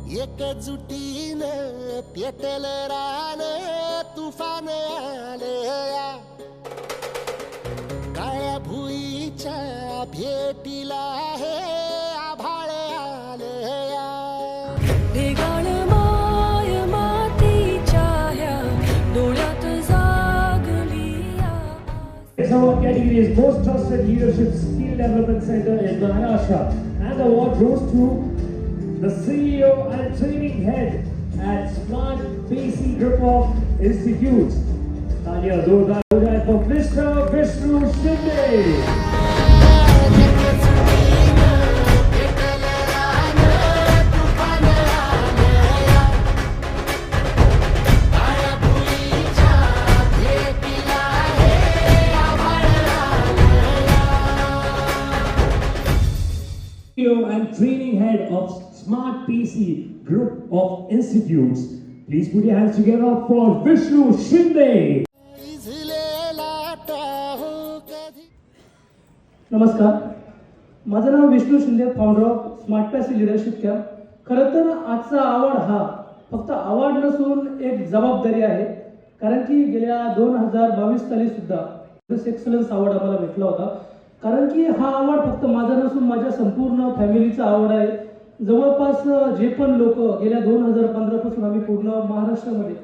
एकजुटीनं पेटल रान तुफान आलया काळ्या भुईच्या भेटीला हे आभाळ आलया ढेगाळ माय मातीच्या ह्या डोळ्यात जागली This award category is Most Trusted Leadership Skill Development Center in Maharashtra, and the award goes to the CEO and training head at Smart PC Group of Institutes. Tanya Zordar for Mr. Vishnu Shinde. CEO and training head of Smart PC Group of Institutes. Please put your hands together for Vishnu Shinde. नमस्कार, माझं नाव Vishnu Shinde, founder of smart पॅसी leadership camp. खरं तर आजचा award हा फक्त award नसून एक जबाबदारी आहे, कारण की गेल्या 2022 साली सुद्धा एक्सलन्स अवॉर्ड आम्हाला भेटला होता. कारण की हा अवॉर्ड फक्त माझा नसून माझ्या संपूर्ण फॅमिलीचा अवॉर्ड आहे. जवळपास जे पण लोक गेल्या 2015 पासून आम्ही पूर्ण महाराष्ट्रामध्ये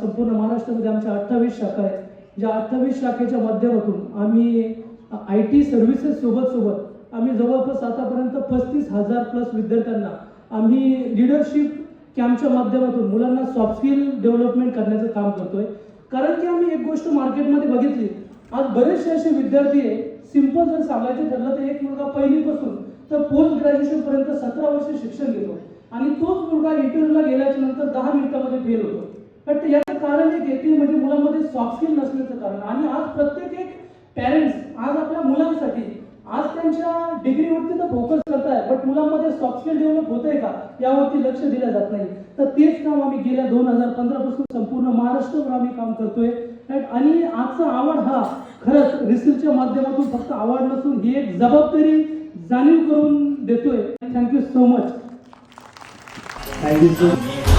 संपूर्ण महाराष्ट्रामध्ये आमच्या 28 शाखा आहेत, ज्या 28 शाखेच्या माध्यमातून आम्ही IT सर्व्हिसेस सोबत आम्ही जवळपास आतापर्यंत 35,000 प्लस विद्यार्थ्यांना आम्ही लिडरशिप कॅम्पच्या माध्यमातून मुलांना सॉफ्ट स्किल डेव्हलपमेंट करण्याचं काम करतोय. कारण की आम्ही एक गोष्ट मार्केटमध्ये बघितली, आज बरेचसे असे विद्यार्थी आहे, सिंपल जर सांगायचं ठरलं तर एक मुलगा पहिलीपासून तर पोस्ट ग्रॅज्युएशन पर्यंत 17 वर्ष शिक्षण घेतो आणि तोच मुलगा इंटरव्ह्यूला गेल्याच्या नंतर 10 मिनिटांमध्ये फेल होतो. पण याचं कारण एक येते म्हणजे मुलांमध्ये सॉफ्ट स्किल नसण्याचं कारण. आणि आज प्रत्येक एक पॅरेंट्स आज आपल्या मुलांसाठी आज त्यांच्या डिग्रीवरती तर फोकस करत आहे, बट मुलांमध्ये सॉफ्ट स्किल डेव्हलप होत आहे का यावरती लक्ष दिलं जात नाही. तर तेच काम आम्ही गेल्या 2015 पासून संपूर्ण महाराष्ट्रभर आम्ही काम करतोय. आणि आजचा अवॉर्ड हा खरंच रिसर्चच्या माध्यमातून फक्त अवॉर्ड नसून ही एक जबाबदारी जाणीव करून देतोय. Thank you so much. Thank you so much.